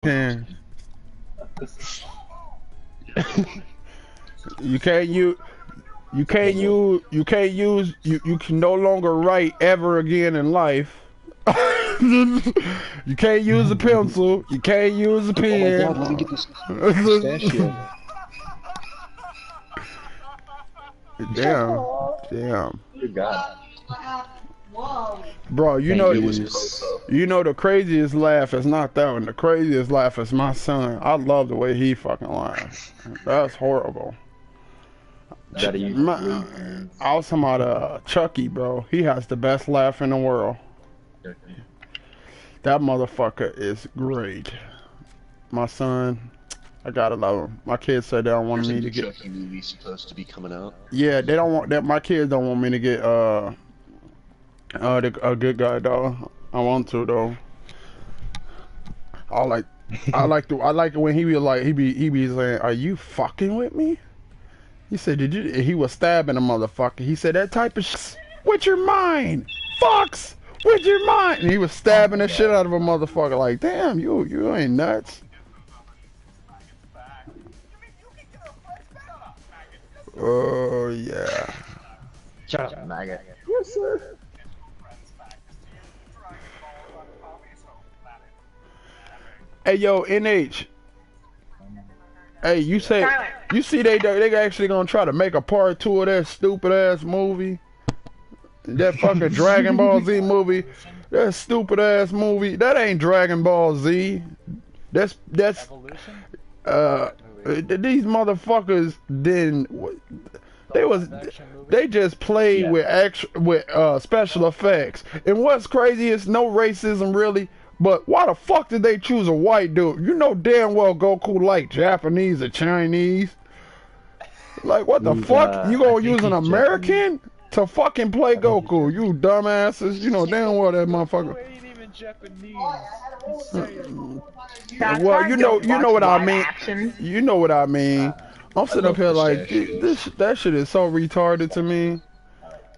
can. You can't use. You can no longer write ever again in life. You can't use a pencil. You can't use a pen. Oh my god, let me get this pistachio. Damn. Good god. Bro, you know the craziest laugh is not that one. The craziest laugh is my son. I love the way he fucking laughs. That's horrible. I was talking about Chucky, bro. He has the best laugh in the world. That motherfucker is great. My son, I gotta love him. My kids said they don't want me to get. Chucky movie supposed to be coming out. Yeah, they don't want that. My kids don't want me to get a good guy though. I want to though. I like it when he be saying, "Are you fucking with me?" He said, "Did you?" He was stabbing a motherfucker. He said, "That type of with your mind, fucks with your mind." And he was stabbing the shit out of a motherfucker. Like, damn, you ain't nuts. Oh yeah. Shut up, maggot. Yes, sir. Hey yo, NH. Hey, you see they actually gonna try to make a part 2 of that stupid ass movie? That fucking Dragon Ball Z movie. That stupid ass movie. That ain't Dragon Ball Z. That's Evolution? these motherfuckers didn't. They just played with special effects. And what's crazy is no racism really. But why the fuck did they choose a white dude? You know damn well Goku like Japanese or Chinese. Like what the fuck? You gonna use an American to fucking play Goku? You dumbasses. You know damn well that motherfucker. Ain't even Japanese. Well, you know what I mean. You know what I mean. I'm sitting up here like that shit is so retarded to me.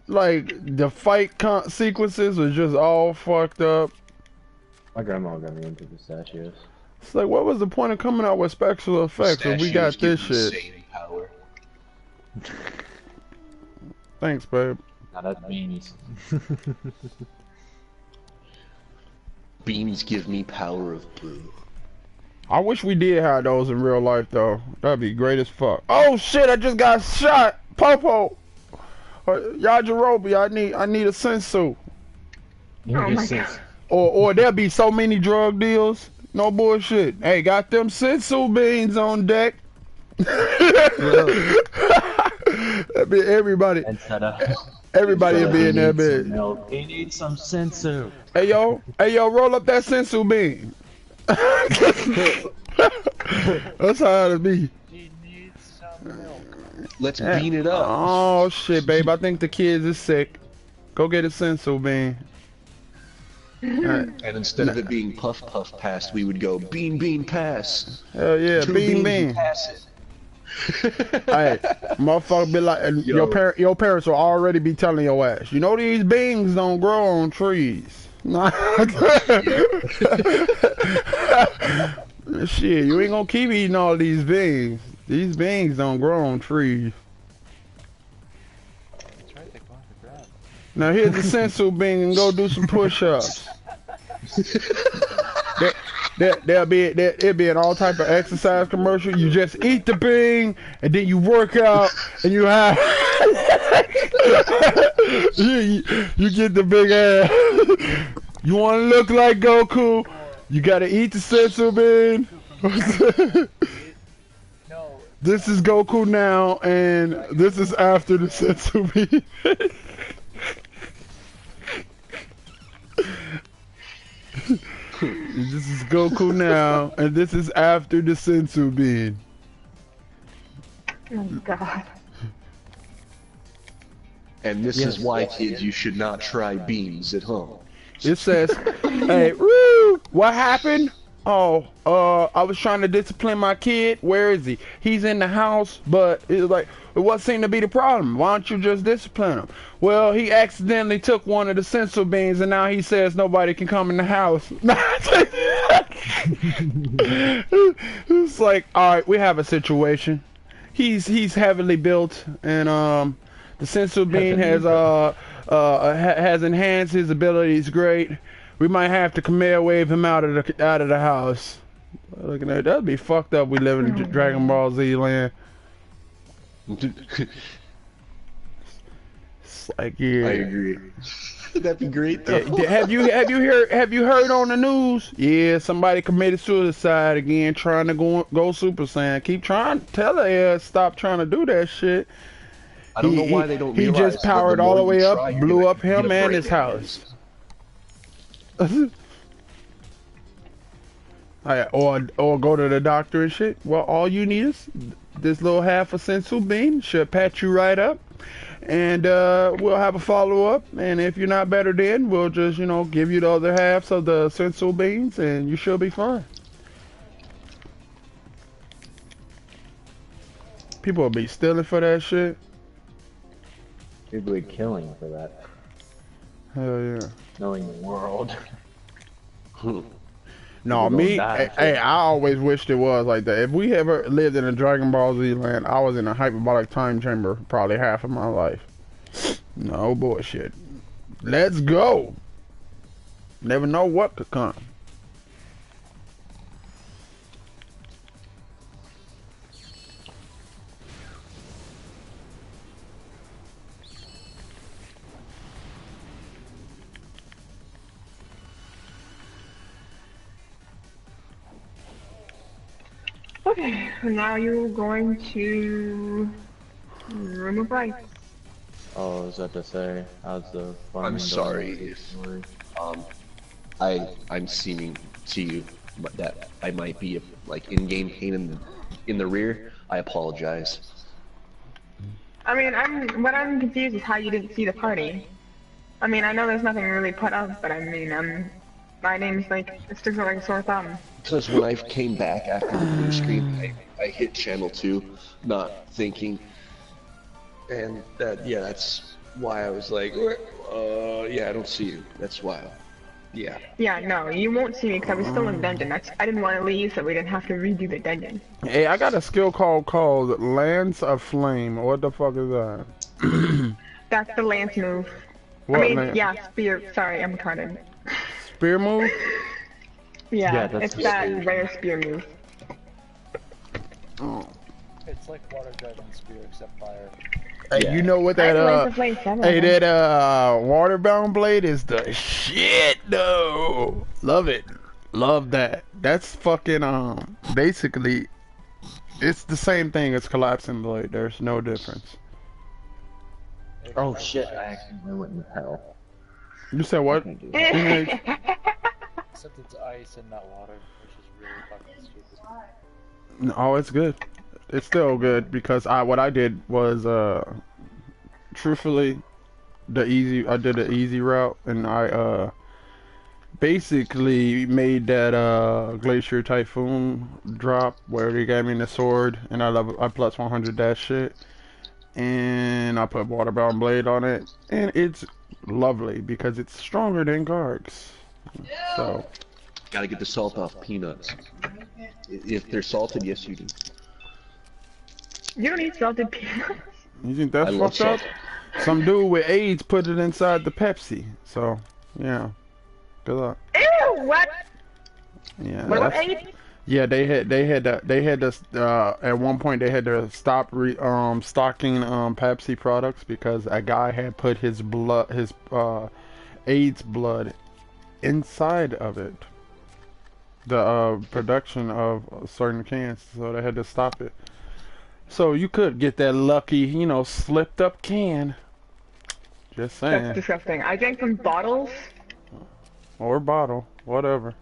Like the fight sequences are just all fucked up. My grandma got me into pistachios. It's like, what was the point of coming out with special effects if we got this shit? Power. Thanks, babe. Nah, that's beanies. Beanies give me power of blue. I wish we did have those in real life, though. That'd be great as fuck. Oh shit! I just got shot. Popo. Yajirobe, I need a sensu. Oh my god. Or there'll be so many drug deals. No bullshit. Hey, got them sensu beans on deck. That'd be everybody. Everybody will be in that bed. He needs some sensu. Hey yo, roll up that sensu bean. That's how it be. He needs some milk. Let's bean it up. Oh shit, babe. I think the kids is sick. Go get a sensu bean. And instead of it being puff puff pass, we would go bean bean pass. Hell yeah, bean. Pass it. Hey, motherfucker be like, and your parents will already be telling your ass, you know these beans don't grow on trees. Shit, you ain't gonna keep eating all these beans. These beans don't grow on trees. Now here's the sensu bean and go do some push-ups. It'll be an all type of exercise commercial. You just eat the bean and then you work out and you have you get the big ass. You want to look like Goku? You gotta eat the sensu bean. This is Goku now, and this is after the sensu bean. This is Goku now, and this is after the sensu bean. Oh god. And this is why, kids, you should not try beans at home. It says, hey, woo, what happened? Oh, I was trying to discipline my kid. Where is he? He's in the house, but it's like, what seemed to be the problem? Why don't you just discipline him? Well, he accidentally took one of the sensu beans, and now he says nobody can come in the house. It's like, all right, we have a situation. He's heavily built, and the sensu bean has enhanced his abilities great. We might have to Khmer wave him out of the house. Looking at that'd be fucked up. We live in Dragon Ball Z land. It's like, yeah. I agree. That'd be great though. Have you heard on the news? Yeah, somebody committed suicide again, trying to go Super Saiyan. Keep trying, tell her stop trying to do that shit. I don't know why they don't He realize just powered that all the more way you up, try, blew you're up gonna him get a and brain his house. Or go to the doctor and shit. Well, all you need is this little half a sensu bean. Should patch you right up. And we'll have a follow-up, and if you're not better then, we'll just, give you the other halves of the sensu beans, and you should be fine. People will be stealing for that shit. People are killing for that. Hell yeah. Knowing the world. No, me, hey, I always wished it was like that. If we ever lived in a Dragon Ball Z land, I was in a hyperbolic time chamber probably half of my life. No bullshit. Let's go. Never know what could come. Okay, now you're going to Room of Rice. Oh, is that to say? How's the farming I'm going? sorry if I'm seeming to you that I might be like in-game pain in the rear. I apologize. I mean, what I'm confused is how you didn't see the party. I mean, I know there's nothing really put up, but I mean, my name's like, it sticks out like a sore thumb. Because when I came back after the blue screen, I hit channel 2, not thinking. And that's why I was like, yeah, I don't see you. That's why. Yeah. Yeah, no, you won't see me because I was still in the dungeon. I didn't want to leave, so we didn't have to redo the dungeon. Hey, I got a skill called Lance of Flame. What the fuck is that? That's the lance move. What I mean, lance? yeah, spear. Sorry, I'm retarded. Spear move? Yeah, that's it's that rare spear move. Oh. It's like water dragon spear except fire. Hey, Yeah. you know what I that like to play seven. hey, that waterbound blade is the shit though. Love it. Love that. That's fucking basically it's the same thing as collapsing blade. There's no difference. Oh shit, I accidentally went in hell. You said what? Teenage? Except it's ice and not water, which is really fucking stupid. No, it's good. It's still good because what I did was truthfully I did the easy route, and I basically made that Glacier Typhoon drop where they gave me the sword, and I plus 100 that shit, and I put Waterbound Blade on it, and it's lovely because it's stronger than Garg's. So Gotta get the salt off peanuts. If they're salted, yes you do. You don't eat salted peanuts. you think I that's love fucked up? salt. Some dude with AIDS put it inside the Pepsi. So yeah, good luck. Ew, what? Yeah, What about that's- AIDS? yeah. They had to at one point they had to stop stocking Pepsi products because a guy had put his AIDS blood inside of it. The production of certain cans, so they had to stop it. So you could get that lucky, slipped up can. Just That's saying. disgusting. I drank from bottles. Or bottle, whatever.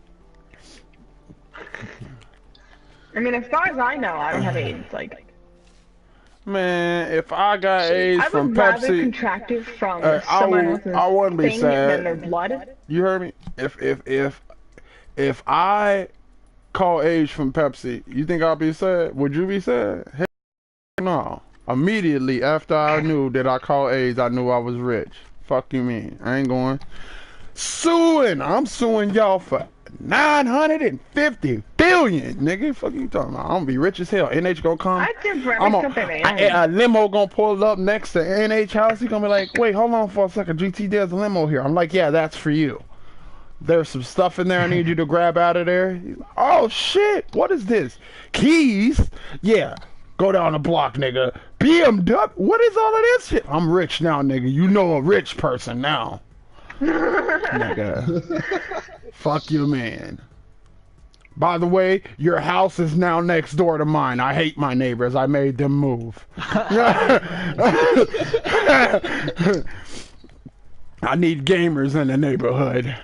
I mean, as far as I know, I don't have AIDS. Like, Man, if I got AIDS I from would rather Pepsi, contract it from I someone wouldn't- else's I wouldn't be thing sad. than their blood. you heard me? If I call AIDS from Pepsi, you think I'll be sad? Would you be sad? Hell no. Immediately after I knew that I called AIDS, I knew I was rich. Fuck you mean? I ain't going. suing. I'm suing y'all for 950 billion, nigga. Fuck you talking about? I'm gonna be rich as hell. NH gonna come. I think for I'm every a limo gonna pull up next to NH house. He gonna be like, wait, hold on for a second, GT. There's a limo here. I'm like, yeah, that's for you. There's some stuff in there I need you to grab out of there. He's like, oh shit, what is this? Keys? Yeah. Go down the block, nigga. BMW? What is all of this shit? I'm rich now, nigga. You know a rich person now. Nigga. Fuck you, man. By the way, your house is now next door to mine. I hate my neighbors. I made them move. I need gamers in the neighborhood.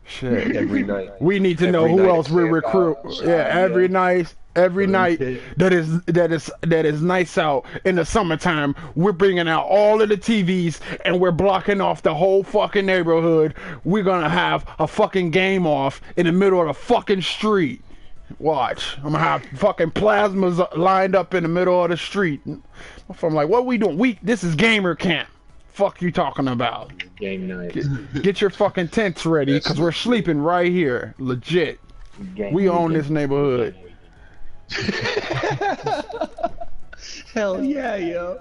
Shit. Every night. We need to know who else we recruit. Yeah, every night. Every night that is nice out in the summertime, we're bringing out all of the TVs and we're blocking off the whole fucking neighborhood. We're gonna have a fucking game off in the middle of the fucking street. Watch, I'm gonna have fucking plasmas lined up in the middle of the street. I'm like, what we doing? This is gamer camp. Fuck you talking about? Game night. Get your fucking tents ready, cause we're sleeping right here. Legit. We own this neighborhood. Hell yeah, yo.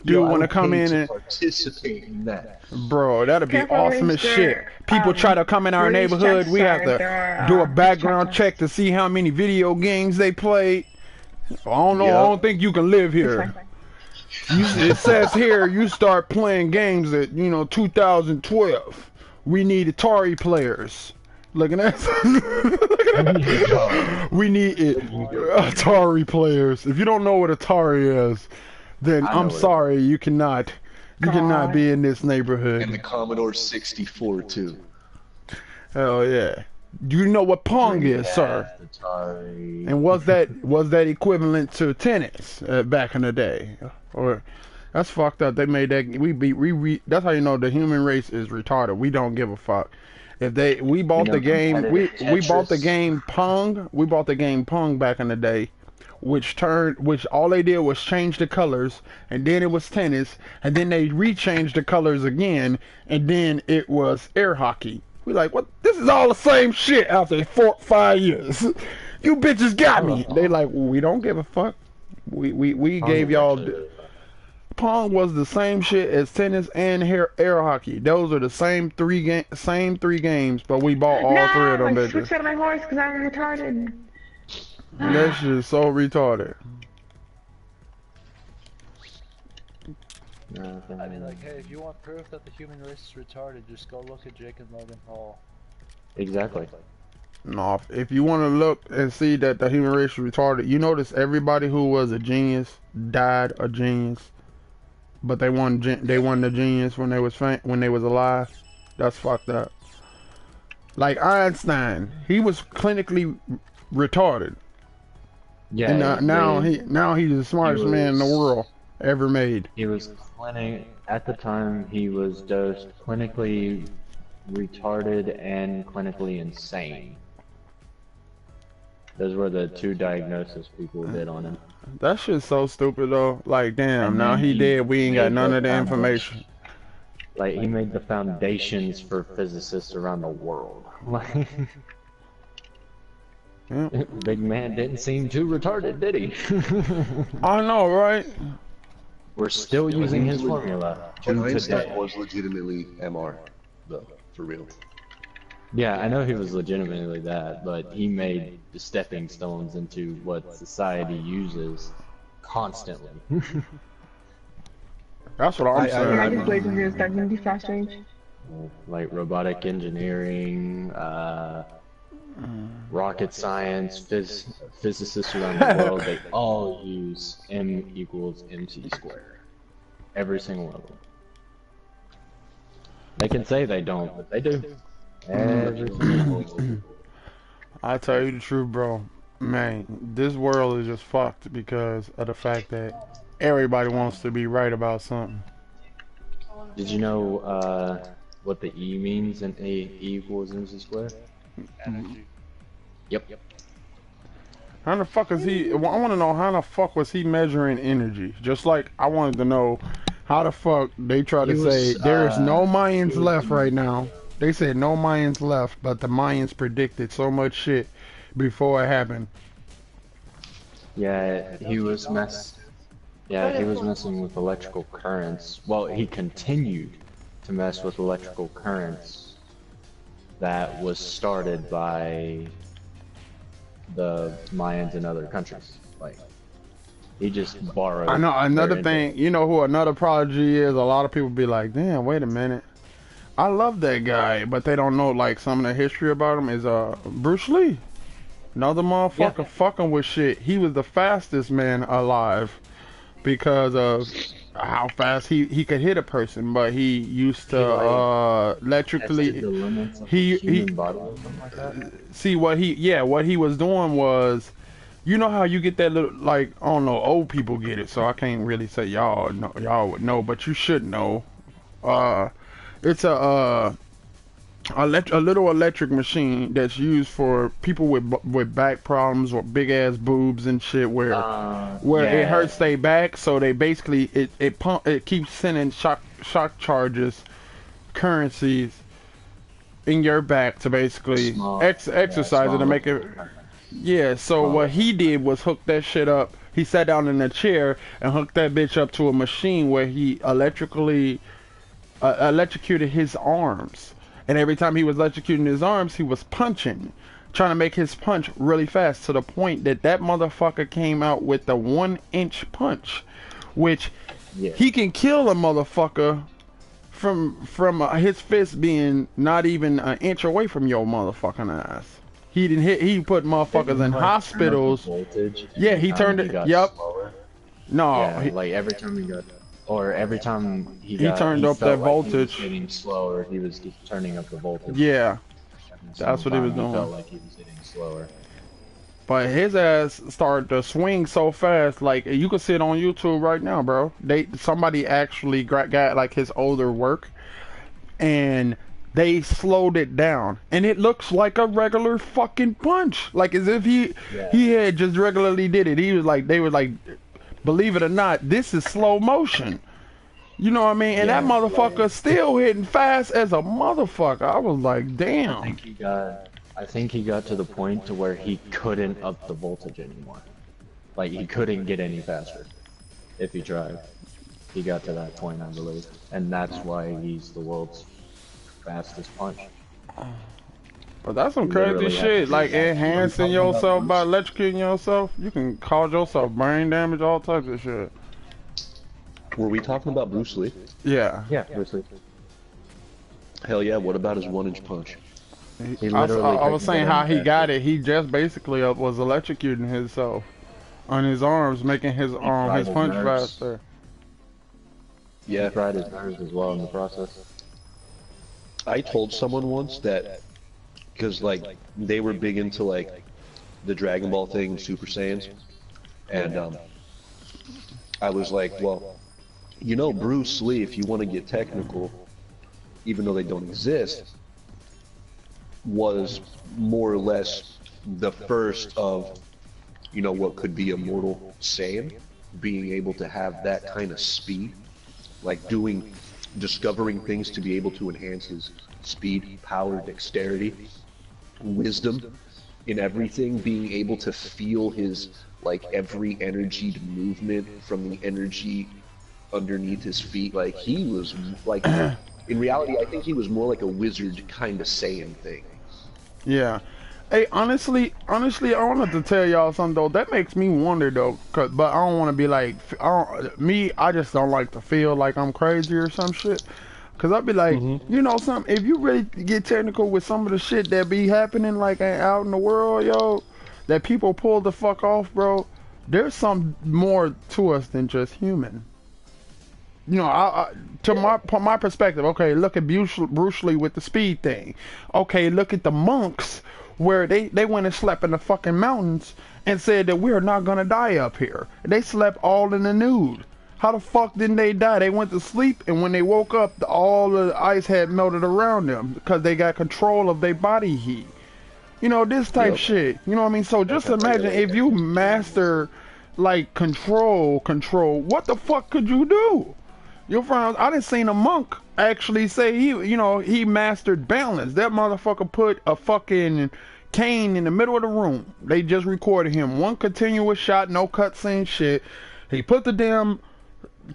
Dude, want to come in and participate in that, bro? That'd be awesome as shit. People try to come in our neighborhood. We have to do a background check to see how many video games they play. I don't know. I don't think you can live here. It says here you start playing games at 2012. We need Atari players. Looking at we need it. Atari players. If you don't know what Atari is, then I'm sorry, you cannot be in this neighborhood. and the Commodore 64 too. Hell yeah. Do you know what Pong is, sir? Atari. And was that equivalent to tennis back in the day? Or that's fucked up. They made that that's how you know the human race is retarded. We don't give a fuck. If we bought the game, we bought the game Pong. We bought the game Pong back in the day, which all they did was change the colors, and then it was tennis, and then they rechanged the colors again, and then it was air hockey. We like, what? This is all the same shit after 4-5 years. You bitches got me. They like, well, we don't give a fuck. We gave y'all. Pong was the same shit as tennis and air hockey. Those are the same three games, but we bought all three of them. Switch out of my horse because I'm retarded. That shit is so retarded. I mean, like, hey, if you want proof that the human race is retarded, just go look at Jake and Logan Paul. Exactly. No, if you want to look and see that the human race is retarded, you notice everybody who was a genius died a genius. But they won the genius when they was alive. That's fucked up. Like Einstein, he was clinically retarded. Yeah. And now he's the smartest man in the world ever made. He was at the time he was dosed clinically retarded and clinically insane. Those were the two diagnoses people did on him. That shit's so stupid though. Like, damn, now he dead. We ain't got none of the information. Like, he made the foundations for physicists around the world. Like, yeah. Big man didn't seem too retarded, did he? I know, right? We're still using his formula to Einstein today. was legitimately MR, though, for real. Yeah, I know he was legitimately that, but he made the stepping stones into what society uses constantly. That's what I'm Can I saying. just play some video stuff in the fast range? Like robotic engineering, rocket science, physicists around the world, they all use M equals MC squared. Every single one of them. They can say they don't, but they do. Every single one. I tell you the truth, bro. Man, this world is just fucked because of the fact that everybody wants to be right about something. Did you know what the E means in E equals MC squared? Energy. Yep. How the fuck is he? I want to know how the fuck was he measuring energy? Just like I wanted to know how the fuck they try to say there is no Mayans left right now. They said no Mayans left, but the Mayans predicted so much shit before it happened. Yeah, he was messing with electrical currents. Well, he continued to mess with electrical currents that was started by the Mayans in other countries. Like, he just borrowed. I know another thing. You know who another prodigy is? A lot of people be like, "Damn, wait a minute, I love that guy," but they don't know like some of the history about him. Is Bruce Lee, another motherfucker fucking with shit. He was the fastest man alive because of how fast he could hit a person, but he used to electrically. He see what he was doing was. You know how you get that little, like, I don't know, old people get it, so I can't really say y'all would know, but you should know. It's a little electric machine that's used for people with back problems or big ass boobs and shit, where it hurts their back, so they basically it keeps sending shock charges, currencies in your back to basically exercise it to make it. Yeah, so what he did was hook that shit up. He sat down in a chair and hooked that bitch up to a machine where he electrocuted his arms. And every time he was electrocuting his arms, he was punching, trying to make his punch really fast to the point that motherfucker came out with a 1-inch punch, which he can kill a motherfucker from his fist being not even an inch away from your motherfucking ass. He didn't hit. He put motherfuckers in hospitals. Yeah, he turned it. Yep. No. Yeah, like every time he turned up that voltage. He was hitting slower. He was turning up the voltage. Yeah, that's what he was doing. He felt like he was hitting slower. But his ass started to swing so fast, like you can see it on YouTube right now, bro. Somebody actually got like his older work, and they slowed it down, and it looks like a regular fucking punch, like as if he had just regularly did it. They were like, believe it or not, this is slow motion. You know what I mean? And that motherfucker still hitting fast as a motherfucker. I was like, damn. I think he got to the point to where he couldn't up the voltage anymore. Like he couldn't get any faster if he tried. He got to that point, I believe, and that's why he's the world's fastest punch. But that's some crazy shit, like enhancing yourself by electrocuting yourself. You can cause yourself brain damage, all types of shit. Were we talking about Bruce Lee? Yeah. Yeah, Bruce Lee. Hell yeah, what about his 1-inch punch? I was saying how he got it. He just basically was electrocuting himself on his arms, making his punch faster. Yeah. He fried his nerves as well in the process. I told someone once that, because like they were big into like the Dragon Ball thing, Super Saiyans, and I was like, well, you know, Bruce Lee, if you want to get technical, even though they don't exist, was more or less the first of, you know, what could be a mortal Saiyan, being able to have that kind of speed, like discovering things to be able to enhance his speed, power, dexterity, wisdom in everything, being able to feel his, like, every energied movement from the energy underneath his feet. Like, he was, like, in reality, I think he was more like a wizard kind of Saiyan thing. Yeah. Hey, honestly, I wanted to tell y'all something though. That makes me wonder though, but I don't want to be like, I just don't like to feel like I'm crazy or some shit. Cause I'd be like, you know, if you really get technical with some of the shit that be happening like out in the world, yo, that people pull the fuck off, bro. There's some more to us than just human. You know, my perspective. Okay, look at Bruce Lee with the speed thing. Okay, look at the monks where they went and slept in the fucking mountains and said that we're not gonna die up here. They slept all in the nude. How the fuck didn't they die? They went to sleep, and when they woke up, all the ice had melted around them because they got control of their body heat. You know, this type shit. You know what I mean? So just imagine if you master, like, control, what the fuck could you do? Your friend, I didn't seen a monk actually say he mastered balance. That motherfucker put a fucking cane in the middle of the room. They just recorded him. One continuous shot, no cutscene shit. He put the damn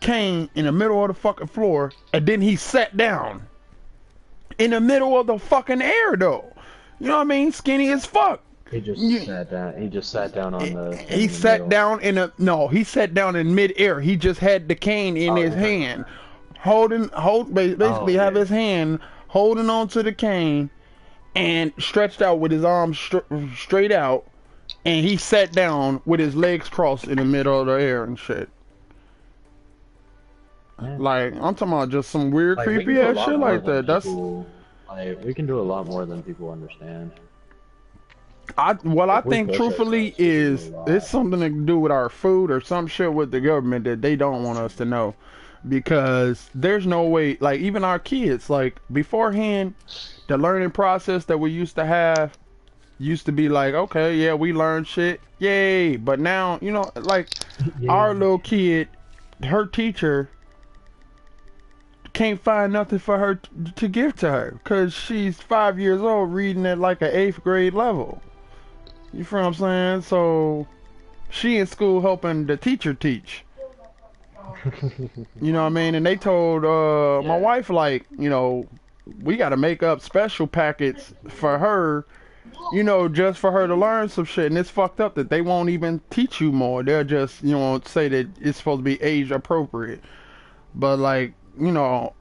cane in the middle of the fucking floor, and then he sat down in the middle of the fucking air, though. You know what I mean? Skinny as fuck. He just sat down. He just sat down on the. He sat down in a no. He sat down in midair. He just had the cane in his hand, basically have his hand holding on to the cane, and stretched out with his arms straight out, and he sat down with his legs crossed in the middle of the air and shit. Like, I'm talking about just some weird, Like, creepy ass shit like that. That's like, we can do a lot more than people understand. I think push truthfully ourselves, we can is do a lot. it's something to do with our food or some shit with the government that they don't want us to know, because there's no way, like, even our kids, like, beforehand, the learning process that we used to have used to be like, okay, yeah, we learned shit, yay, but now, you know, like, our little kid, her teacher can't find nothing for her to give to her because she's 5 years old reading at like an 8th grade level. You feel what I'm saying? So she in school helping the teacher teach. You know what I mean? And they told my wife, like, you know, we got to make up special packets for her, you know, just for her to learn some shit. And it's fucked up that they won't even teach you more. They'll just, you know, say that it's supposed to be age appropriate. But, like, you know,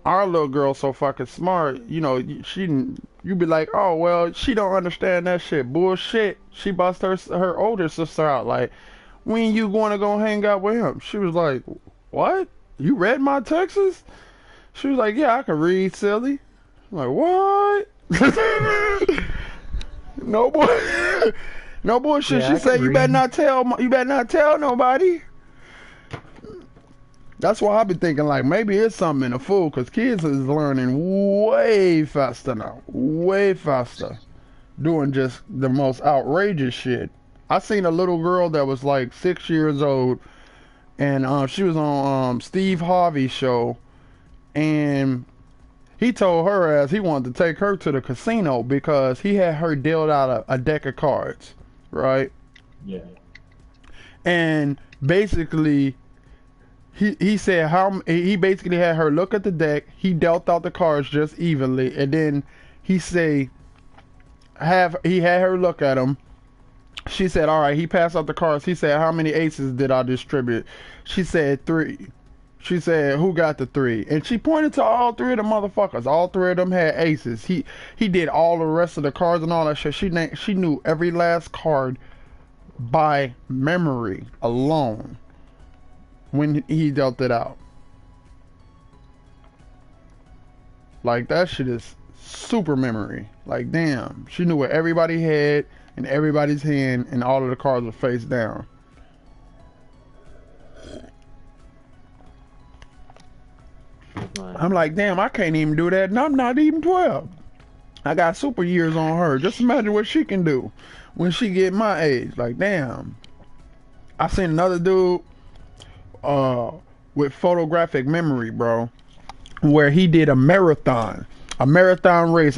our little girl so fucking smart, you know, you be like, oh, well, she don't understand that shit. Bullshit. She bust her older sister out, like, when you going to go hang out with him? She was like, what? You read my texts? She was like, yeah, I can read, silly. I'm like, what? No boy, no bullshit. Yeah, She said, you better not tell nobody. That's why I've been thinking, like, maybe it's something in the food, because kids is learning way faster now. Way faster. Doing just the most outrageous shit. I seen a little girl that was like 6 years old, and she was on Steve Harvey's show, and he told her ass he wanted to take her to the casino because he had her dealt out a deck of cards, right? Yeah. And basically, he said he basically had her look at the deck. He dealt out the cards just evenly, and then he had her look at them. She said, all right, he passed out the cards. He said, how many aces did I distribute? She said 3. She said, who got the 3? And she pointed to all 3 of the motherfuckers. All 3 of them had aces. He did all the rest of the cards and all that shit. She knew every last card by memory alone when he dealt it out. Like, that shit is super memory. Like, damn, she knew what everybody had in everybody's hand, and all of the cards were face down. I'm like, damn, I can't even do that, and I'm not even 12. I got super years on her. Just imagine what she can do when she get my age. Like, damn. I seen another dude with photographic memory, bro, where he did a marathon race.